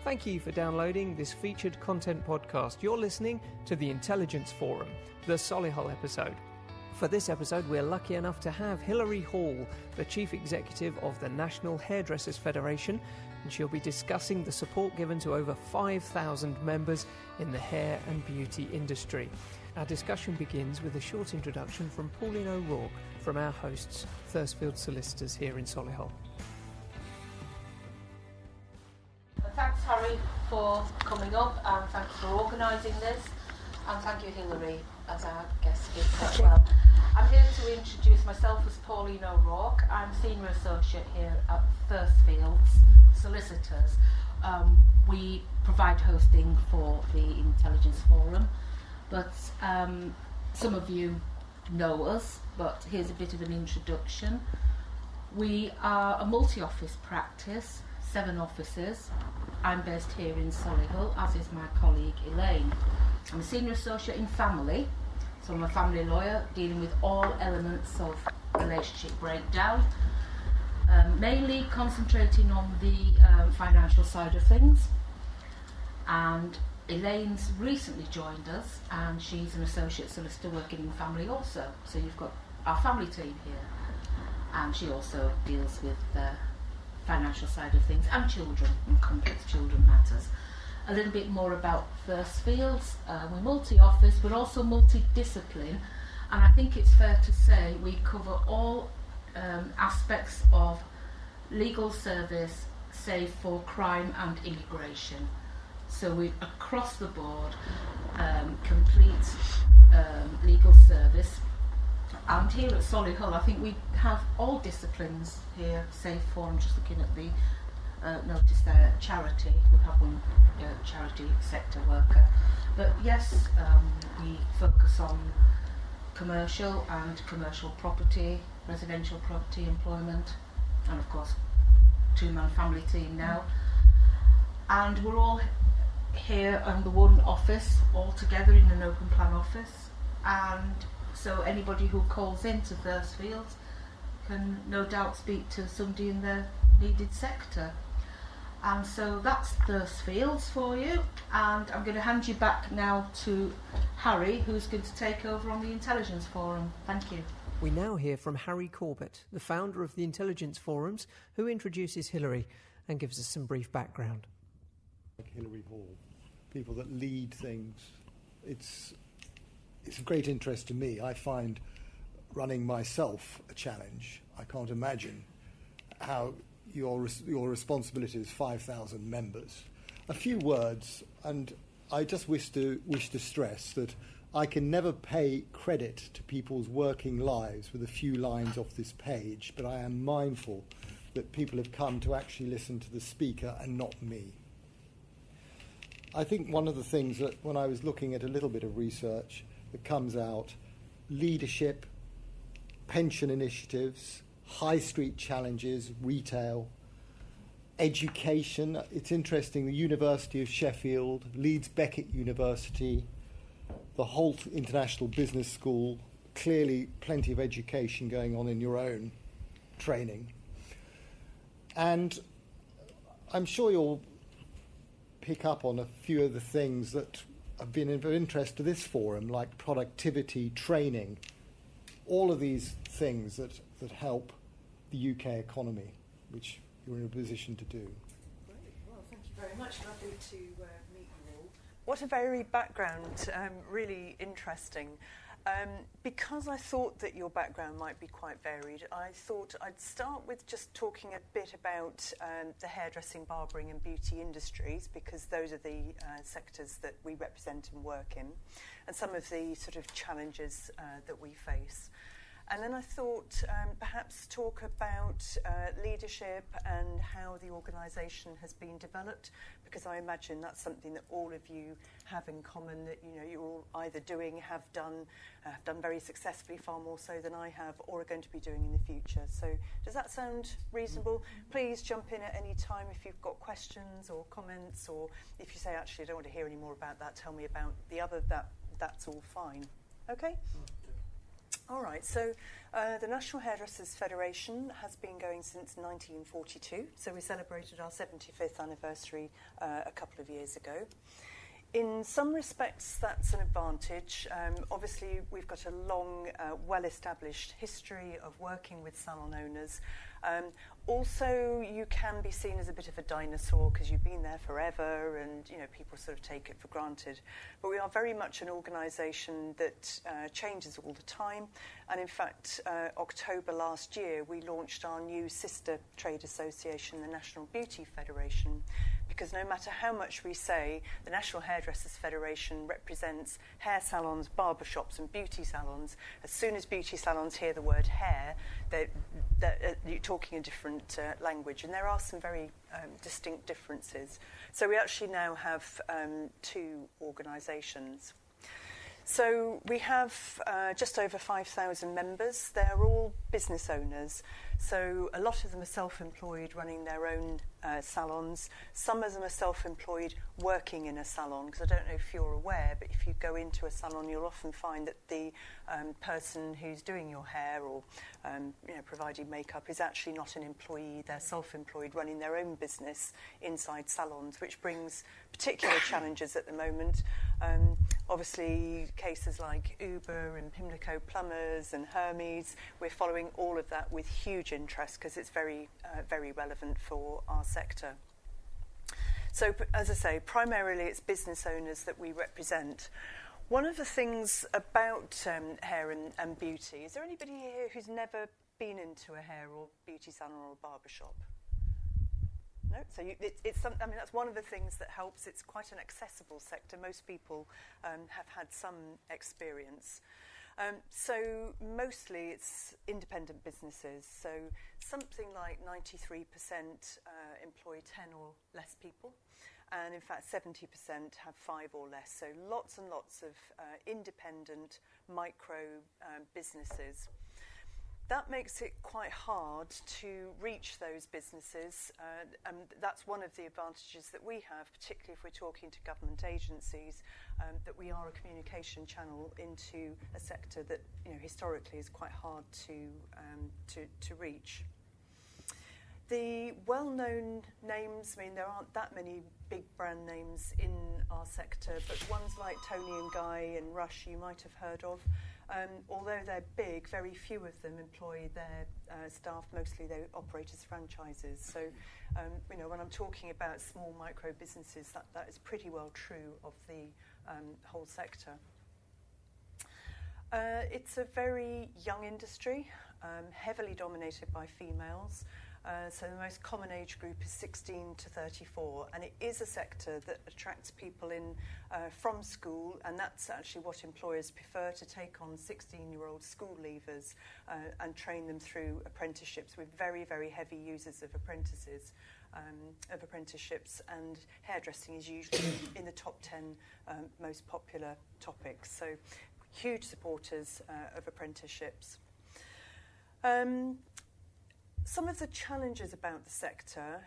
Thank you for downloading this featured content podcast. You're listening to the Intelligence Forum, the Solihull episode. For this episode, we're lucky enough to have Hilary Hall, the Chief Executive of the National Hairdressers Federation, and she'll be discussing the support given to over 5,000 members in the hair and beauty industry. Our discussion begins with a short introduction from Pauline O'Rourke from our hosts, Thursfield Solicitors here in Solihull. Thanks, Harry, for coming up, and thanks for organising this, and thank you, Hilary, as our guest speaker as well. I'm here to introduce myself as Pauline O'Rourke. I'm Senior Associate here at Thursfield's Solicitors. We provide hosting for the Intelligence Forum, but some of you know us, but here's a bit of an introduction. We are a multi-office practice, 7 offices. I'm based here in Solihull, as is my colleague Elaine. I'm a Senior Associate in Family, so I'm a family lawyer dealing with all elements of relationship breakdown, mainly concentrating on the financial side of things. And Elaine's recently joined us, and she's an associate solicitor working in family also. So you've got our family team here, and she also deals with the financial side of things and children and complex children matters. A little bit more about Thursfields. We're multi-office but also multi-discipline, and I think it's fair to say we cover all aspects of legal service save for crime and immigration. So we're across the board complete legal service. And here at Solihull, I think we have all disciplines here, save for, I'm just looking at the notice there, charity. We have one charity sector worker. But yes, we focus on commercial and commercial property, residential property, employment, and of course, 2-man family team now. And we're all here under one office, all together in an open plan office. And so anybody who calls into Thursfields can no doubt speak to somebody in the needed sector. And so that's Thursfields for you. And I'm going to hand you back now to Harry, who's going to take over on the Intelligence Forum. Thank you. We now hear from Harry Corbett, the founder of the Intelligence Forums, who introduces Hilary and gives us some brief background. Like Hilary Hall, people that lead things. It's of great interest to me. I find running myself a challenge. I can't imagine how your responsibility is 5,000 members. A few words, and I just wish to stress that I can never pay credit to people's working lives with a few lines off this page, but I am mindful that people have come to actually listen to the speaker and not me. I think one of the things that when I was looking at a little bit of research that comes out, leadership, pension initiatives, high street challenges, retail, education. It's interesting, the University of Sheffield, Leeds Beckett University, the Holt International Business School, clearly plenty of education going on in your own training. And I'm sure you'll pick up on a few of the things that have been of interest to this forum, like productivity, training, all of these things that help the UK economy, which you're in a position to do. Great. Well, thank you very much. Lovely to meet you all. What a varied background, really interesting. Because I thought that your background might be quite varied, I thought I'd start with just talking a bit about the hairdressing, barbering and beauty industries, because those are the sectors that we represent and work in, and some of the sort of challenges that we face. And then I thought perhaps talk about leadership and how the organisation has been developed, because I imagine that's something that all of you have in common, that you're all either doing, have done very successfully, far more so than I have, or are going to be doing in the future. So does that sound reasonable? Please jump in at any time if you've got questions or comments, or if you say, actually, I don't want to hear any more about that, tell me about the other, that's all fine. Okay? All right, so the National Hairdressers Federation has been going since 1942, so we celebrated our 75th anniversary a couple of years ago. In some respects, that's an advantage. Obviously, we've got a long, well-established history of working with salon owners. Also, you can be seen as a bit of a dinosaur because you've been there forever and, you know, people sort of take it for granted. But we are very much an organisation that changes all the time. And in fact, October last year, we launched our new sister trade association, the National Beauty Federation, because no matter how much we say, the National Hairdressers Federation represents hair salons, barbershops and beauty salons. As soon as beauty salons hear the word hair, you're talking a different language, and there are some very distinct differences. So we actually now have two organisations. So we have just over 5,000 members. They're all business owners. So a lot of them are self-employed, running their own salons. Some of them are self-employed, working in a salon. Because I don't know if you're aware, but if you go into a salon, you'll often find that the person who's doing your hair or providing makeup is actually not an employee. They're self-employed, running their own business inside salons, which brings particular challenges at the moment. Obviously, cases like Uber and Pimlico Plumbers and Hermes, we're following all of that with huge interest because it's very, very relevant for our sector. So, as I say, primarily it's business owners that we represent. One of the things about hair and beauty, is there anybody here who's never been into a hair or beauty salon or a barbershop? No, so that's one of the things that helps. It's quite an accessible sector. Most people have had some experience. So mostly it's independent businesses. So something like 93% employ 10 or less people. And in fact, 70% have 5 or less. So lots and lots of independent micro businesses. That makes it quite hard to reach those businesses, and that's one of the advantages that we have, particularly if we're talking to government agencies, that we are a communication channel into a sector that, you know, historically is quite hard to reach. The well-known names, I mean, there aren't that many big brand names in our sector, but ones like Tony and Guy and Rush you might have heard of. Although they're big, very few of them employ their staff. Mostly they operate as franchises. So, when I'm talking about small micro businesses, that is pretty well true of the whole sector. It's a very young industry, heavily dominated by females. So the most common age group is 16 to 34, and it is a sector that attracts people in from school, and that's actually what employers prefer, to take on 16-year-old school leavers and train them through apprenticeships. We're very, very heavy users of apprenticeships, and hairdressing is usually in the top 10 most popular topics. So huge supporters of apprenticeships. Some of the challenges about the sector,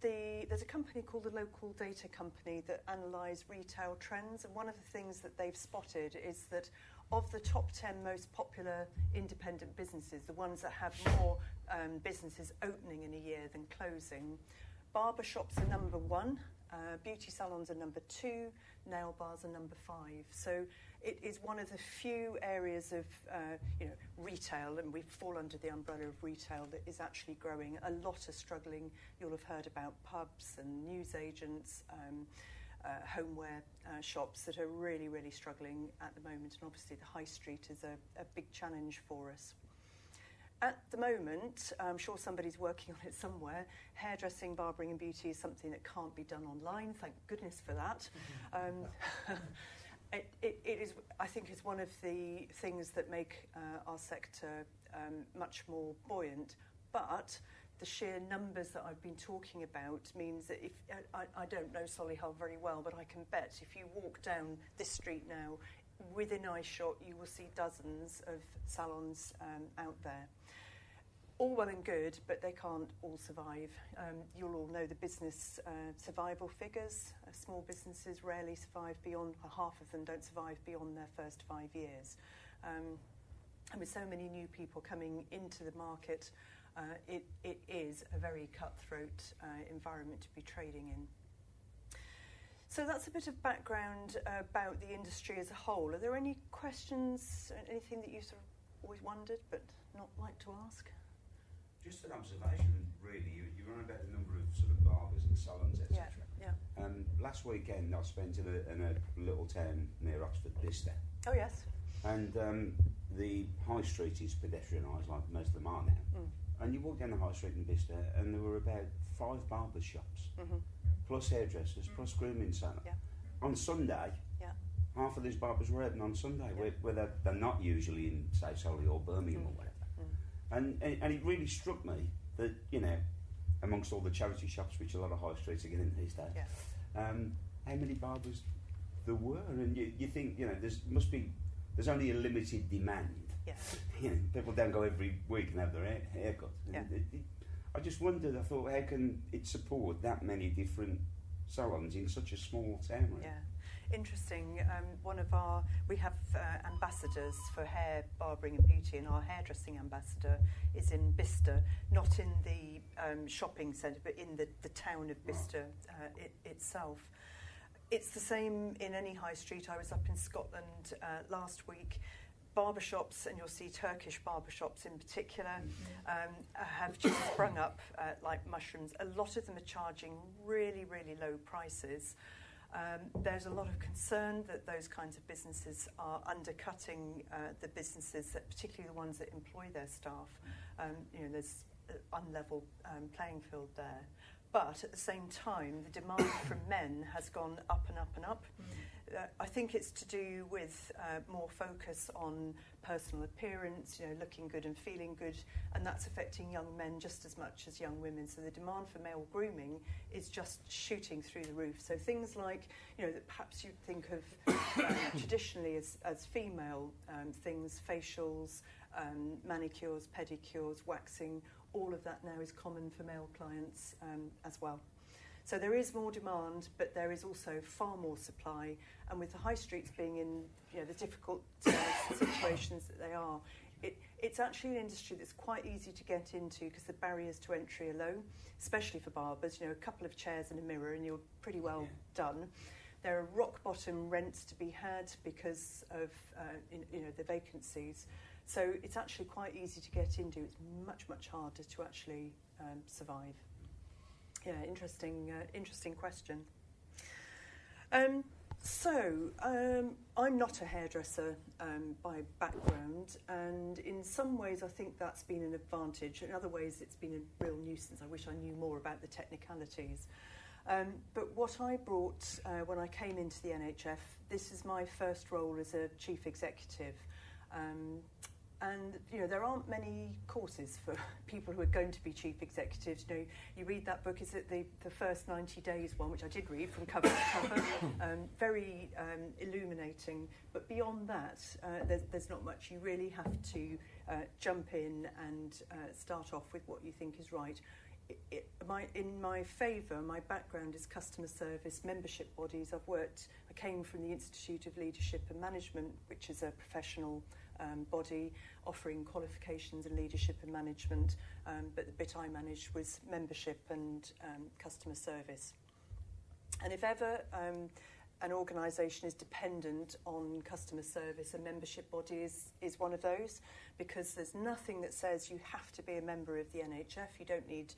there's a company called the Local Data Company that analyse retail trends, and one of the things that they've spotted is that of the top 10 most popular independent businesses, the ones that have more businesses opening in a year than closing, barbershops are number 1, beauty salons are number 2, nail bars are number 5. So it is one of the few areas of retail, and we fall under the umbrella of retail, that is actually growing. A lot are struggling. You'll have heard about pubs and newsagents, homeware shops that are really, really struggling at the moment. And obviously the high street is a big challenge for us. At the moment, I'm sure somebody's working on it somewhere, hairdressing, barbering and beauty is something that can't be done online. Thank goodness for that. It is, I think, is one of the things that make our sector much more buoyant. But the sheer numbers that I've been talking about means that if I don't know Solihull very well, but I can bet if you walk down this street now, within eyeshot, you will see dozens of salons out there. All well and good, but they can't all survive. You'll all know the business survival figures. Small businesses rarely survive beyond, half of them don't survive beyond their first 5 years. And with so many new people coming into the market, it is a very cutthroat environment to be trading in. So that's a bit of background about the industry as a whole. Are there any questions, anything that you sort of always wondered but not like to ask? Just an observation, really. You run about the number of sort of barbers and salons, etc. Yeah. Last weekend I spent in a little town near Oxford, Bicester. Oh, yes. And the high street is pedestrianised, like most of them are now. And you walk down the high street in Bicester and there were about 5 barber shops, plus hairdressers, plus grooming salons. Yeah. On Sunday, Yeah. half of these barbers were open on Sunday, where they're not usually in, say, Solihull or Birmingham or whatever. And it really struck me that, you know, amongst all the charity shops, which a lot of high streets are getting these days, how many barbers there were. And you think, you know, there's only a limited demand. Yeah. You know, people don't go every week and have their haircut. Yeah. I just wondered, I thought, how can it support that many different salons in such a small town? Right? Yeah. Interesting. We have ambassadors for hair, barbering and beauty, and our hairdressing ambassador is in Bicester, not in the shopping centre, but in the town of Bicester itself. It's the same in any high street. I was up in Scotland last week. Barbershops, and you'll see Turkish barbershops in particular, have just sprung up like mushrooms. A lot of them are charging really, really low prices. There's a lot of concern that those kinds of businesses are undercutting the businesses, particularly the ones that employ their staff. There's an unlevel playing field there. But at the same time, the demand from men has gone up and up and up. I think it's to do with more focus on personal appearance, looking good and feeling good, and that's affecting young men just as much as young women. So the demand for male grooming is just shooting through the roof. So things like, that perhaps you'd think of traditionally as female things, facials, manicures, pedicures, waxing, all of that now is common for male clients as well. So there is more demand, but there is also far more supply. And with the high streets being in the difficult situations that they are, it's actually an industry that's quite easy to get into because the barriers to entry are low, especially for barbers. A couple of chairs and a mirror and you're pretty well done. There are rock bottom rents to be had because of the vacancies. So it's actually quite easy to get into. It's much, much harder to actually survive. Yeah, interesting question. I'm not a hairdresser by background, and in some ways I think that's been an advantage. In other ways it's been a real nuisance. I wish I knew more about the technicalities. But what I brought when I came into the NHF, this is my first role as a chief executive. And there aren't many courses for people who are going to be chief executives. You read that book, is it the first 90 days one, which I did read from cover to cover, very illuminating. But beyond that, there's not much. You really have to jump in and start off with what you think is right. In my favour, my background is customer service, membership bodies. I came from the Institute of Leadership and Management, which is a professional body offering qualifications in leadership and management, but the bit I managed was membership and customer service. And if ever an organisation is dependent on customer service, a membership body is one of those, because there's nothing that says you have to be a member of the NHF. You don't need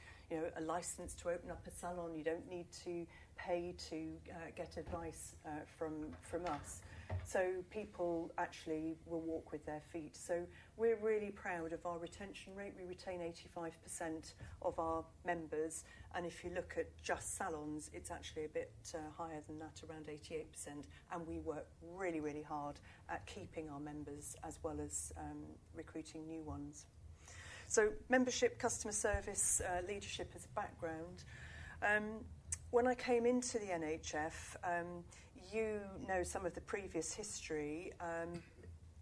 a licence to open up a salon. You don't need to pay to get advice from us. So people actually will walk with their feet. So we're really proud of our retention rate. We retain 85% of our members. And if you look at just salons, it's actually a bit higher than that, around 88%. And we work really, really hard at keeping our members as well as recruiting new ones. So membership, customer service, leadership as a background. When I came into the NHF, you know some of the previous history,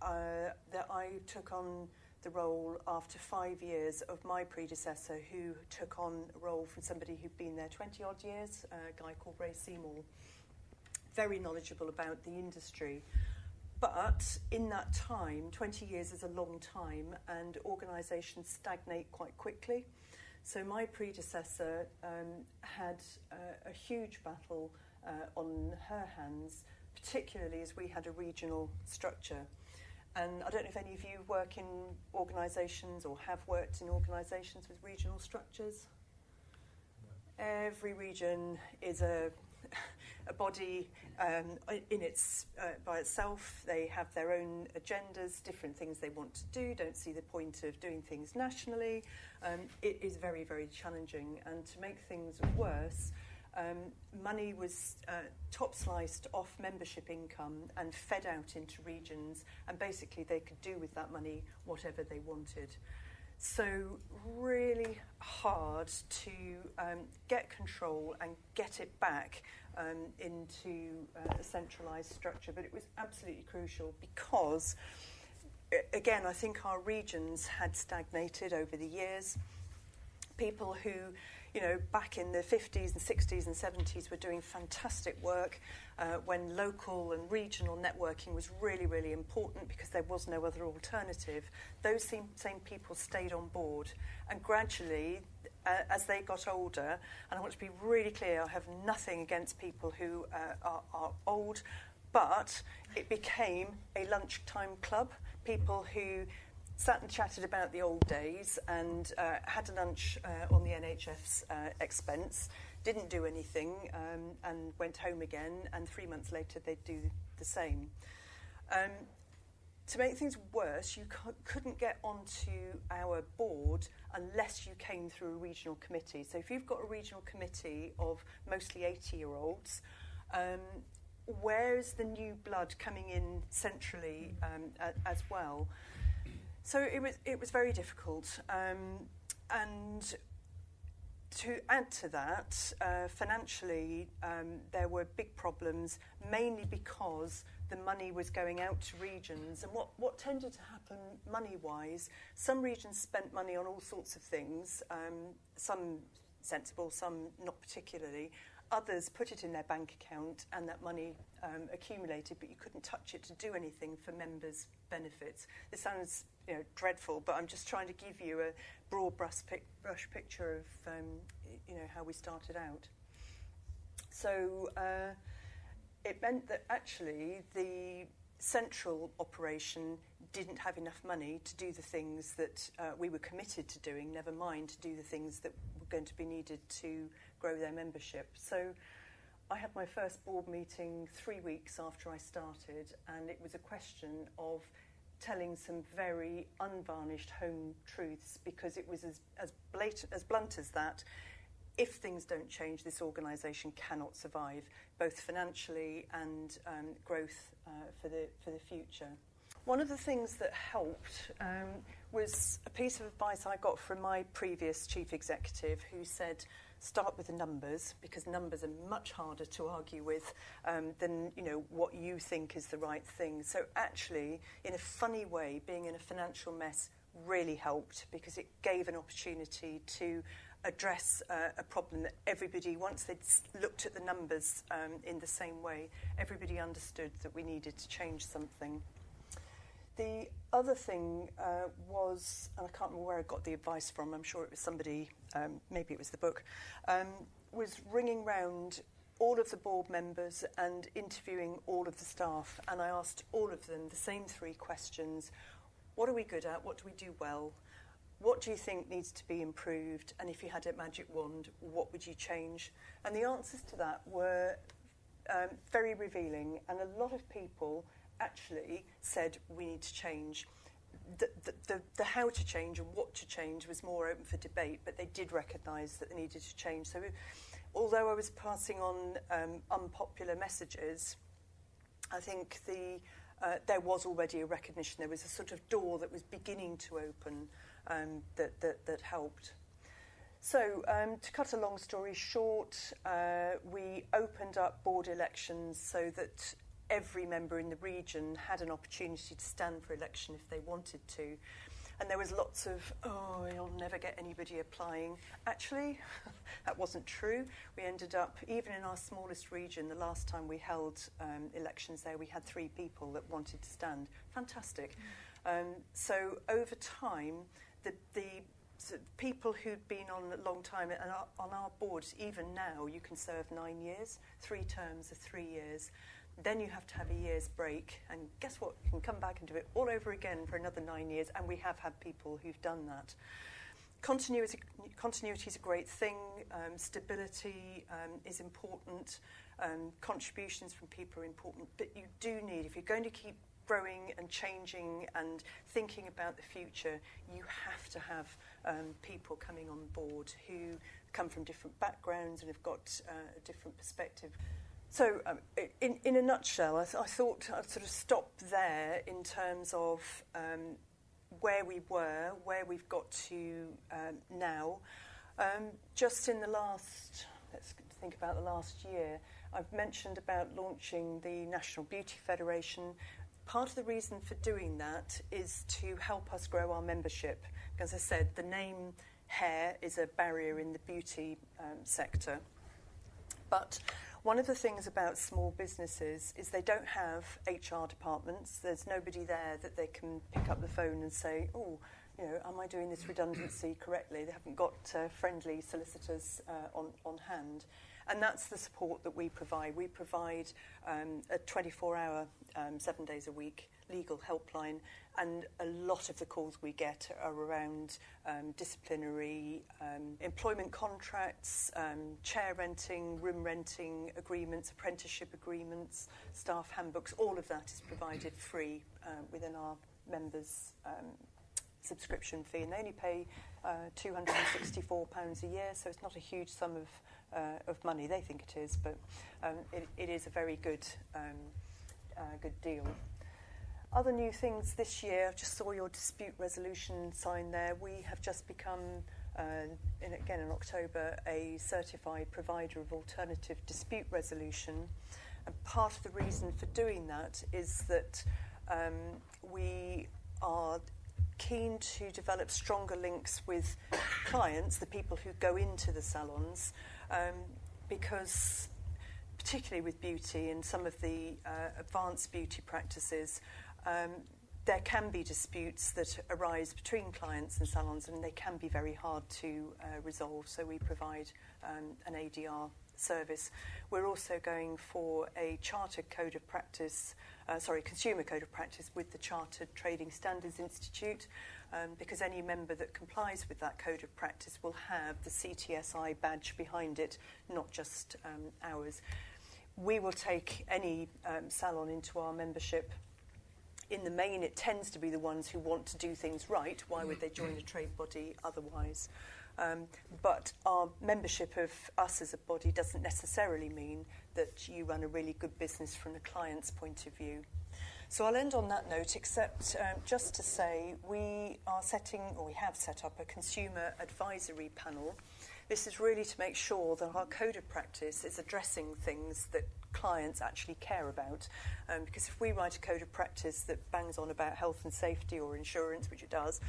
that I took on the role after 5 years of my predecessor, who took on a role from somebody who'd been there 20 odd years, a guy called Ray Seymour, very knowledgeable about the industry. But in that time, 20 years is a long time, and organisations stagnate quite quickly. So my predecessor had a huge battle on her hands, particularly as we had a regional structure. And I don't know if any of you work in organisations or have worked in organisations with regional structures. No. Every region is a body in its by itself. They have their own agendas, different things they want to do, don't see the point of doing things nationally. It is very, very challenging. And to make things worse, money was top sliced off membership income and fed out into regions, and basically they could do with that money whatever they wanted. So really hard to get control and get it back into a centralised structure, but it was absolutely crucial because, again, I think our regions had stagnated over the years. People who, back in the 50s and 60s and 70s were doing fantastic work when local and regional networking was really, really important because there was no other alternative. Those same people stayed on board, and gradually, as they got older, and I want to be really clear, I have nothing against people who are old, but it became a lunchtime club. People who sat and chatted about the old days and had a lunch on the NHF's expense, didn't do anything, and went home again, and 3 months later they'd do the same. To make things worse, you couldn't get onto our board unless you came through a regional committee. So if you've got a regional committee of mostly 80-year-olds, where's the new blood coming in centrally as well? So it was very difficult, and to add to that, financially, there were big problems, mainly because the money was going out to regions. And what tended to happen money-wise, some regions spent money on all sorts of things, some sensible, some not particularly. Others put it in their bank account and that money accumulated, but you couldn't touch it to do anything for members' benefits. This sounds dreadful, but I'm just trying to give you a broad brush picture of how we started out. So it meant that actually the central operation didn't have enough money to do the things that we were committed to doing, never mind to do the things that were going to be needed to grow their membership. So I had my first board meeting 3 weeks after I started, and it was a question of telling some very unvarnished home truths, because it was as blunt as that. If things don't change, this organisation cannot survive, both financially and growth for the future. One of the things that helped was a piece of advice I got from my previous chief executive, who said, start with the numbers, because numbers are much harder to argue with than what you think is the right thing. So actually, in a funny way, being in a financial mess really helped, because it gave an opportunity to address a problem that everybody, once they'd looked at the numbers in the same way, everybody understood that we needed to change something. The other thing was, and I can't remember where I got the advice from, I'm sure it was somebody, maybe it was the book, was ringing round all of the board members and interviewing all of the staff, and I asked all of them the same 3 questions. What are we good at? What do we do well? What do you think needs to be improved? And if you had a magic wand, what would you change? And the answers to that were very revealing, and a lot of people actually said we need to change. The how to change and what to change was more open for debate, but they did recognise that they needed to change. So although I was passing on unpopular messages, I think there was already a recognition. There was a sort of door that was beginning to open that helped. So to cut a long story short, we opened up board elections so that every member in the region had an opportunity to stand for election if they wanted to. And there was lots of, you'll never get anybody applying. Actually, that wasn't true. We ended up, even in our smallest region, the last time we held elections there, we had 3 people that wanted to stand. Fantastic. So over time, the people who'd been on a long time, and on our board, even now, you can serve 9 years, 3 terms of 3 years. Then you have to have a year's break, and guess what? You can come back and do it all over again for another 9 years, and we have had people who've done that. Continuity is a great thing. Stability is important. Contributions from people are important, but you do need, if you're going to keep growing and changing and thinking about the future, you have to have people coming on board who come from different backgrounds and have got a different perspective. So in a nutshell, I thought I'd sort of stop there in terms of where we were, where we've got to now. Just in the last, let's think about the last year, I've mentioned about launching the National Beauty Federation. Part of the reason for doing that is to help us grow our membership. As I said, the name hair is a barrier in the beauty sector. But one of the things about small businesses is they don't have HR departments. There's nobody there that they can pick up the phone and say, am I doing this redundancy correctly? They haven't got friendly solicitors on hand. And that's the support that we provide. We provide a 24-hour, 7 days a week legal helpline, and a lot of the calls we get are around disciplinary, employment contracts, chair renting, room renting agreements, apprenticeship agreements, staff handbooks. All of that is provided free within our members' subscription fee, and they only pay £264 a year, so it's not a huge sum of money. They think it is, but it is a very good deal. Other new things this year, I just saw your dispute resolution sign there. We have just become, in October, a certified provider of alternative dispute resolution. And part of the reason for doing that is that we are keen to develop stronger links with clients, the people who go into the salons, because particularly with beauty and some of the advanced beauty practices, there can be disputes that arise between clients and salons, and they can be very hard to resolve. So we provide an ADR service. We're also going for a chartered code of practice, consumer code of practice with the Chartered Trading Standards Institute, because any member that complies with that code of practice will have the CTSI badge behind it, not just ours. We will take any salon into our membership. In the main, it tends to be the ones who want to do things right. Why would they join a trade body otherwise? But our membership of us as a body doesn't necessarily mean that you run a really good business from the client's point of view. So I'll end on that note, except just to say we have set up a consumer advisory panel. This is really to make sure that our code of practice is addressing things that clients actually care about. Because if we write a code of practice that bangs on about health and safety or insurance, which it does,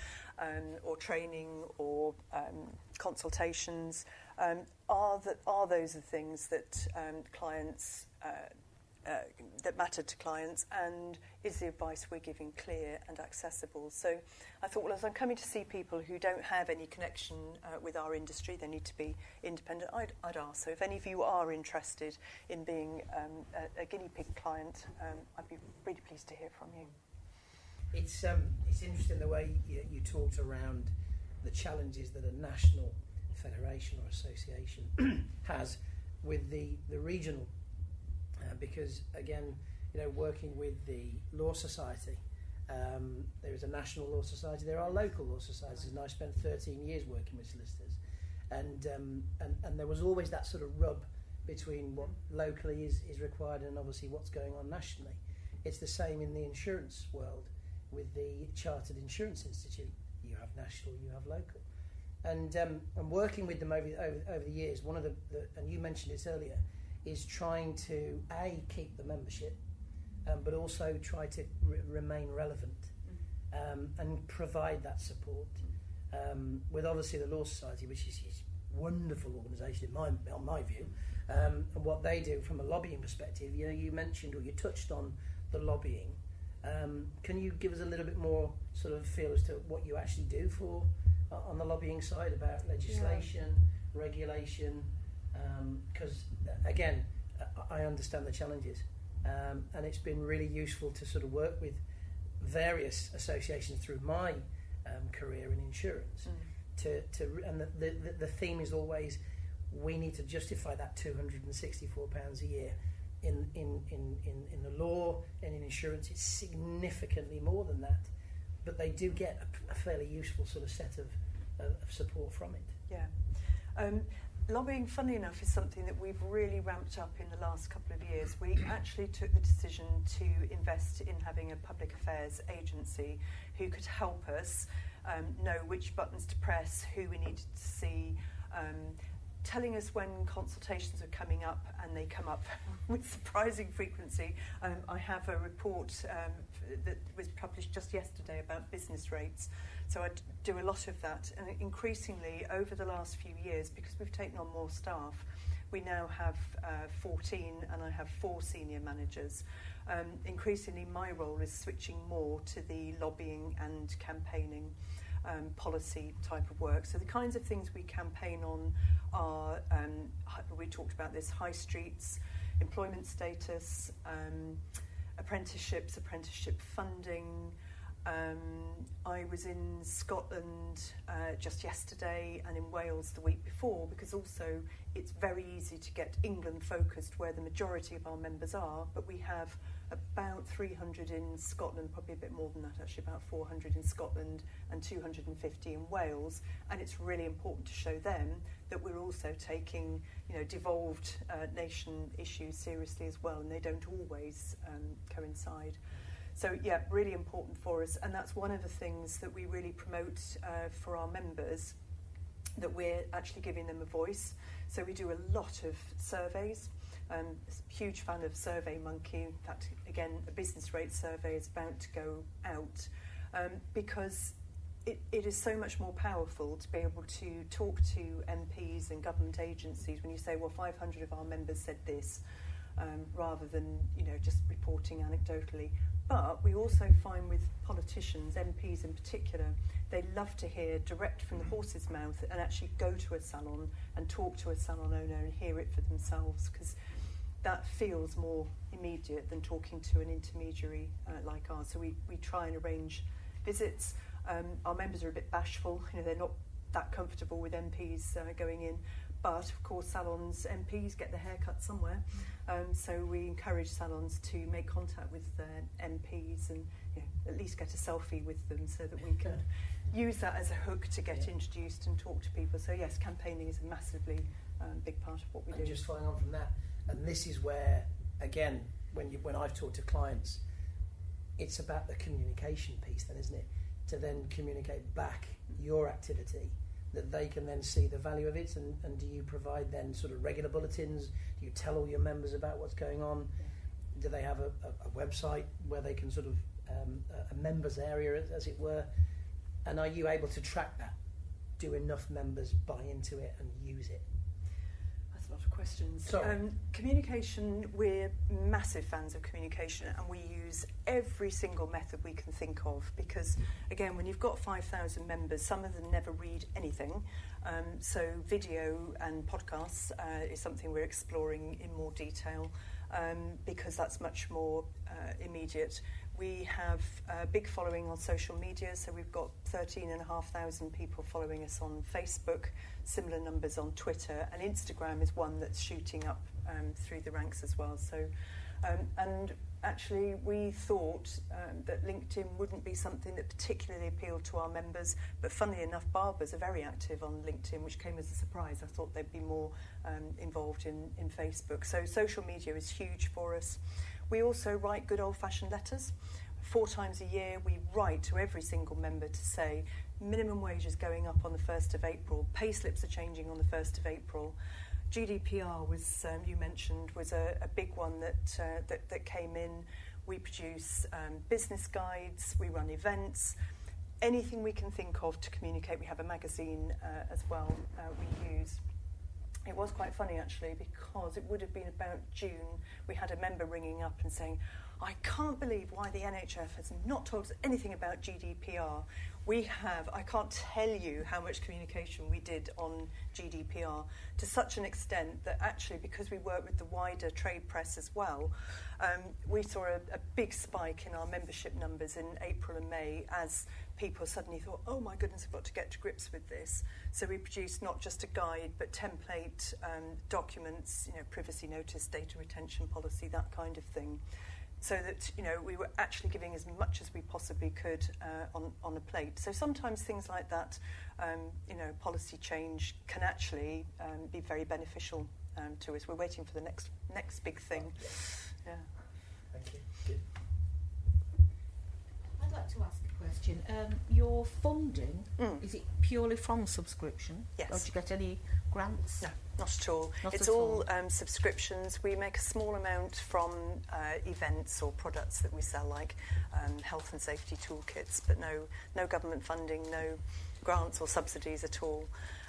or training or consultations, are those the things that clients that matter to clients, and is the advice we're giving clear and accessible? So I thought, well, as I'm coming to see people who don't have any connection with our industry, they need to be independent, I'd ask. So if any of you are interested in being a guinea pig client, I'd be really pleased to hear from you. It's interesting the way you talked around the challenges that a national federation or association has with the regional. Because again, working with the Law Society, there is a national law society, there are local law societies, and I spent 13 years working with solicitors, and there was always that sort of rub between what locally is required and obviously what's going on nationally. It's the same in the insurance world with the Chartered Insurance Institute. You have national, you have local, and working with them over the years. One of the and you mentioned this earlier, is trying to keep the membership, but also try to remain relevant. and provide that support. With obviously the Law Society, which is a wonderful organisation on my view, and what they do from a lobbying perspective. You mentioned or you touched on the lobbying. Can you give us a little bit more sort of feel as to what you actually do on the lobbying side about legislation, regulation? Because again, I understand the challenges, and it's been really useful to sort of work with various associations through my career in insurance. And the theme is always we need to justify that £264 a year. In the law and in insurance, it's significantly more than that, but they do get a fairly useful sort of set of support from it. Yeah. Lobbying, funnily enough, is something that we've really ramped up in the last couple of years. We actually took the decision to invest in having a public affairs agency who could help us know which buttons to press, who we needed to see, telling us when consultations are coming up, and they come up with surprising frequency. I have a report that was published just yesterday about business rates. So I do a lot of that, and increasingly over the last few years, because we've taken on more staff, we now have 14, and I have 4 senior managers. Increasingly my role is switching more to the lobbying and campaigning policy type of work. So the kinds of things we campaign on are, we talked about this, high streets, employment status, apprenticeships, apprenticeship funding. I was in Scotland just yesterday and in Wales the week before, because also it's very easy to get England focused where the majority of our members are, but we have about 300 in Scotland, probably a bit more than that actually, about 400 in Scotland and 250 in Wales, and it's really important to show them that we're also taking devolved nation issues seriously as well, and they don't always coincide. So yeah, really important for us, and that's one of the things that we really promote for our members, that we're actually giving them a voice. So we do a lot of surveys. Huge fan of SurveyMonkey. In fact, again, a business rate survey is about to go out because it is so much more powerful to be able to talk to MPs and government agencies when you say, well, 500 of our members said this, rather than just reporting anecdotally. But we also find with politicians, MPs in particular, they love to hear direct from the horse's mouth and actually go to a salon and talk to a salon owner and hear it for themselves, because that feels more immediate than talking to an intermediary like ours. So we try and arrange visits. Our members are a bit bashful, they're not that comfortable with MPs going in. But of course, salons, MPs get their hair cut somewhere, so we encourage salons to make contact with their MPs and at least get a selfie with them, so that we can use that as a hook to get introduced and talk to people. So yes, campaigning is a massively big part of what we do. And just following on from that, and this is where, again, when I've talked to clients, it's about the communication piece then, isn't it? To then communicate back your activity, that they can then see the value of it, and do you provide then sort of regular bulletins? Do you tell all your members about what's going on? Yeah. Do they have a website where they can sort of, a members area, as it were? And are you able to track that? Do enough members buy into it and use it? That's a lot of questions. Communication, we're massive fans of communication, and we use every single method we can think of, because again, when you've got 5,000 members, some of them never read anything, so video and podcasts is something we're exploring in more detail, because that's much more immediate. We have a big following on social media, so we've got 13,500 people following us on Facebook, similar numbers on Twitter, and Instagram is one that's shooting up through the ranks as well. So, and actually we thought that LinkedIn wouldn't be something that particularly appealed to our members, but funnily enough, barbers are very active on LinkedIn, which came as a surprise. I thought they'd be more involved in Facebook. So social media is huge for us. We also write good old-fashioned letters. 4 times a year we write to every single member to say minimum wage is going up on the 1st of April, pay slips are changing on the 1st of April. GDPR was, you mentioned, was a big one that came in. We produce business guides, we run events, anything we can think of to communicate. We have a magazine as well we use. It was quite funny actually, because it would have been about June, we had a member ringing up and saying, I can't believe why the NHF has not told us anything about GDPR. I can't tell you how much communication we did on GDPR, to such an extent that actually, because we work with the wider trade press as well, we saw a big spike in our membership numbers in April and May as people suddenly thought, oh my goodness, I've got to get to grips with this. So we produced not just a guide, but template documents, privacy notice, data retention policy, that kind of thing. So that, we were actually giving as much as we possibly could on a plate. So sometimes things like that, policy change can actually be very beneficial to us. We're waiting for the next big thing. Yeah. Thank you. Good. I'd like to ask a question. Your funding, is it purely from subscription? Yes. Or do you get any grants? No, not at all. Not it's at all subscriptions. We make a small amount from events or products that we sell, like health and safety toolkits, but no government funding, no grants or subsidies at all.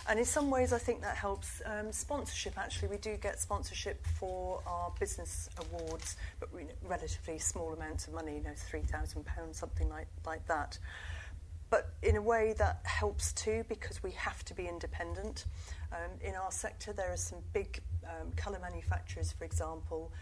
And in some ways, I think that helps sponsorship. Actually, we do get sponsorship for our business awards, but relatively small amounts of money, £3,000, something like that. But in a way, that helps too, because we have to be independent. In our sector, there are some big colour manufacturers, for example.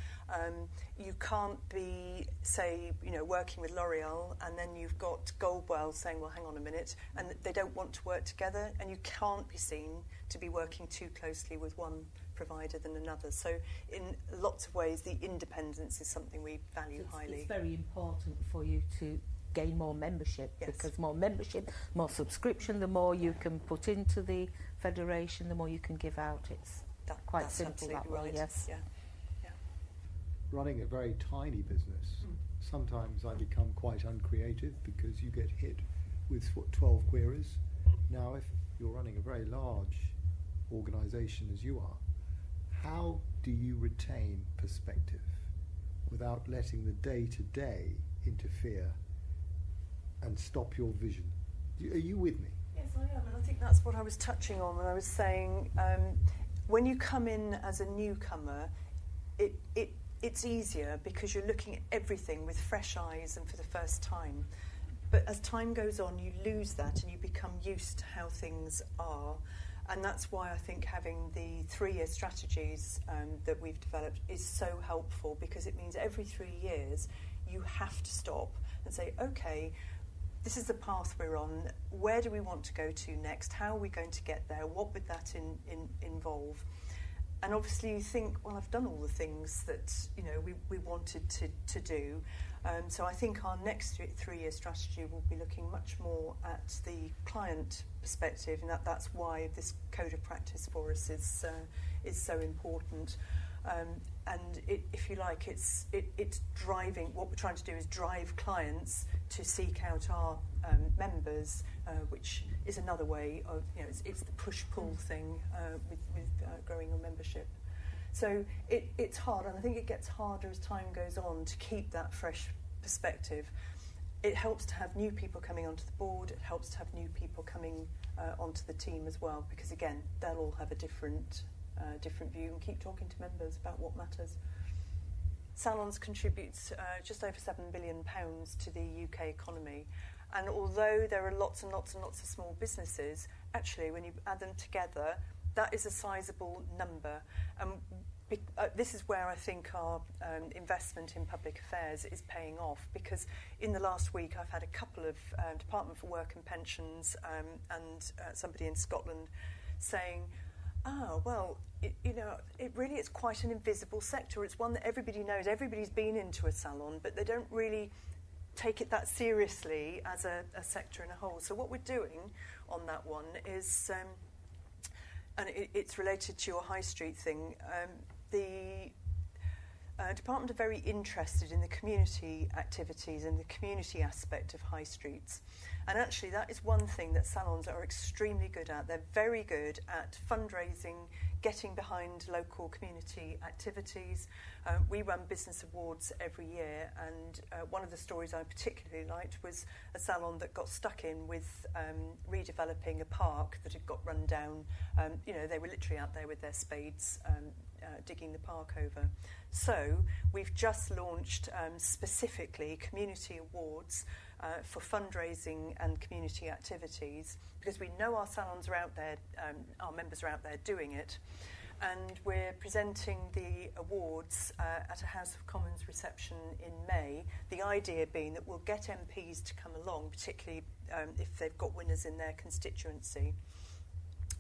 You can't be, say, working with L'Oreal, and then you've got Goldwell saying, well, hang on a minute, and they don't want to work together, and you can't be seen to be working too closely with one provider than another. So in lots of ways, the independence is something we value highly. It's very important for you to gain more membership, Yes. because more membership, more subscription, the more you can put into the federation, the more you can give out. It's quite that's simple that absolutely way, right. yes. Yeah. Running a very tiny business, sometimes I become quite uncreative because you get hit with 12 queries. Now, if you're running a very large organisation as you are, how do you retain perspective without letting the day-to-day interfere and stop your vision? Are you with me? Yes, I am, and I think that's what I was touching on when I was saying when you come in as a newcomer, it's easier because you're looking at everything with fresh eyes and for the first time. But as time goes on, you lose that and you become used to how things are. And that's why I think having the 3-year strategies that we've developed is so helpful, because it means every 3 years you have to stop and say, okay, this is the path we're on. Where do we want to go to next? How are we going to get there? What would that involve? And obviously you think, well, I've done all the things that we wanted to do. So I think our next 3-year strategy will be looking much more at the client perspective, and that's why this code of practice for us is so important. And if you like, it's driving. What we're trying to do is drive clients to seek out our members, which is another way of, it's the push-pull thing with growing your membership. So it's hard, and I think it gets harder as time goes on to keep that fresh perspective. It helps to have new people coming onto the board. It helps to have new people coming onto the team as well, because again, they'll all have a different view, and keep talking to members about what matters. Salons contributes just over £7 billion to the UK economy. And although there are lots and lots and lots of small businesses, actually, when you add them together, that is a sizable number. This is where I think our investment in public affairs is paying off, because in the last week I've had a couple of Department for Work and Pensions and somebody in Scotland saying, it really is quite an invisible sector. It's one that everybody knows. Everybody's been into a salon, but they don't really take it that seriously as a sector in a whole. So what we're doing on that one is, and it's related to your high street thing, department are very interested in the community activities and the community aspect of high streets. And actually that is one thing that salons are extremely good at. They're very good at fundraising, getting behind local community activities. We run business awards every year, and one of the stories I particularly liked was a salon that got stuck in with redeveloping a park that had got run down. They were literally out there with their spades digging the park over. So we've just launched specifically community awards for fundraising and community activities, because we know our salons are out there, our members are out there doing it, and we're presenting the awards at a House of Commons reception in May, the idea being that we'll get MPs to come along, particularly if they've got winners in their constituency,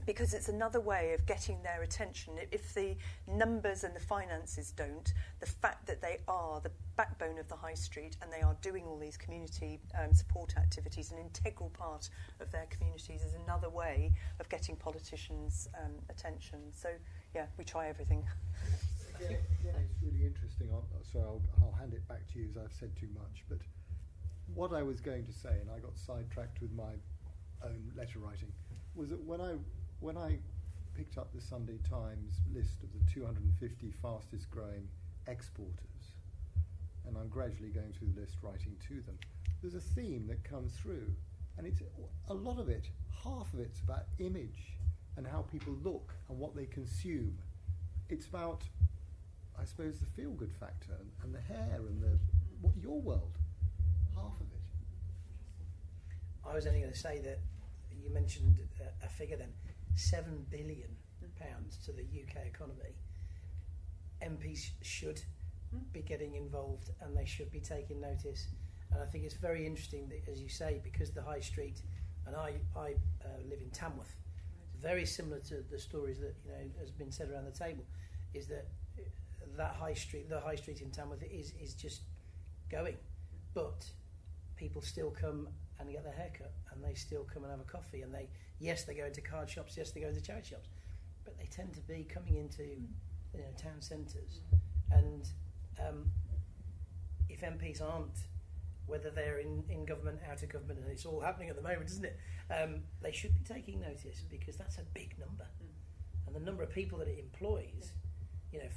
because it's another way of getting their attention. If the numbers and the finances don't, the fact that they are the backbone of the high street and they are doing all these community support activities, an integral part of their communities, is another way of getting politicians' attention. So, yeah, we try everything. Again, it's really interesting. I'll hand it back to you, as I've said too much. But what I was going to say, and I got sidetracked with my own letter writing, was that when I picked up the Sunday Times list of the 250 fastest growing exporters, and I'm gradually going through the list writing to them, there's a theme that comes through, and it's a lot of it, half of it's about image and how people look and what they consume. It's about, I suppose, the feel-good factor and the hair and your world, half of it. I was only going to say that you mentioned a figure then, £7 billion to the UK economy. MPs should be getting involved and they should be taking notice. And I think it's very interesting that, as you say, because the high street, and I live in Tamworth, very similar to the stories that has been said around the table, is that the high street in Tamworth is just going, but people still come and get their hair cut, and they still come and have a coffee, and they go into card shops, yes, they go into charity shops, but they tend to be coming into town centres, and if MPs aren't, whether they're in government, out of government, and it's all happening at the moment, isn't it? They should be taking notice, because that's a big number, and the number of people that it employs,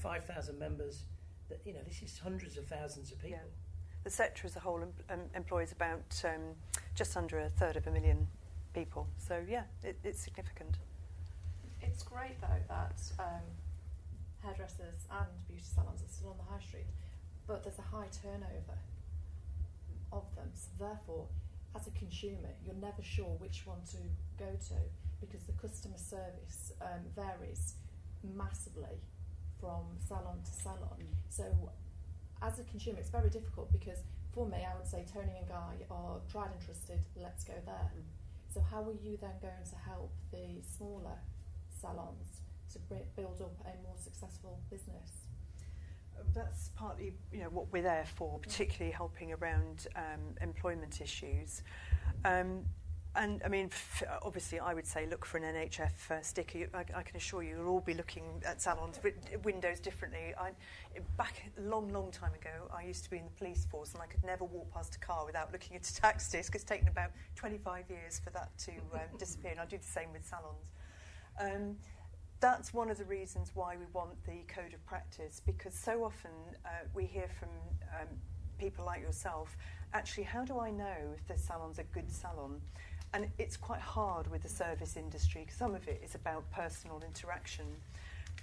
5,000 members, that this is hundreds of thousands of people. Yeah. The sector as a whole employs about just under 1/3 people. So yeah, it's significant. It's great though that hairdressers and beauty salons are still on the high street, but there's a high turnover of them. So therefore, as a consumer, you're never sure which one to go to, because the customer service varies massively from salon to salon. So as a consumer, it's very difficult, because for me, I would say Tony and Guy are tried and trusted, let's go there. So how are you then going to help the smaller salons to build up a more successful business? That's partly what we're there for, particularly helping around employment issues. And I mean, obviously, I would say look for an NHF sticker. I can assure you, you'll all be looking at salons windows differently. Back a long time ago, I used to be in the police force, and I could never walk past a car without looking at a tax disc. It's taken about 25 years for that to disappear, and I do the same with salons. That's one of the reasons why we want the code of practice, because so often we hear from people like yourself, actually, how do I know if the salon's a good salon? And it's quite hard with the service industry, because some of it is about personal interaction.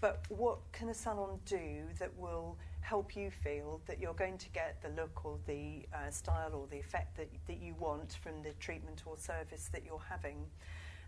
But what can a salon do that will help you feel that you're going to get the look or the style or the effect that you want from the treatment or service that you're having?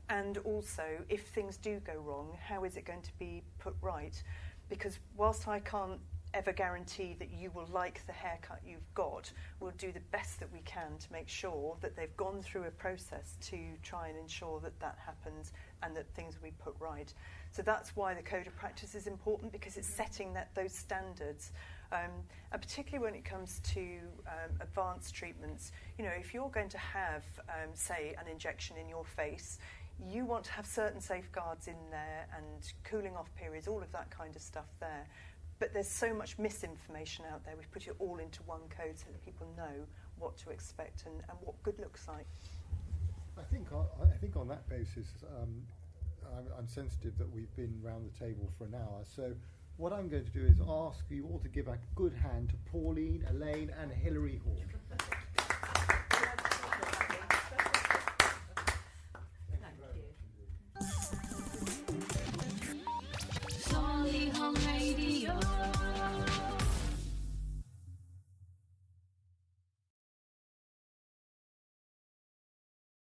And also, if things do go wrong, how is it going to be put right? Because whilst I can't ever guarantee that you will like the haircut you've got, we'll do the best that we can to make sure that they've gone through a process to try and ensure that that happens and that things will be put right. So that's why the code of practice is important, because it's setting those standards. And particularly when it comes to advanced treatments, if you're going to have, say, an injection in your face, you want to have certain safeguards in there and cooling off periods, all of that kind of stuff there. but there's so much misinformation out there. We've put it all into one code so that people know what to expect and what good looks like. I think on that basis, I'm sensitive that we've been round the table for an hour. So what I'm going to do is ask you all to give a good hand to Pauline, Elaine and Hilary Hall.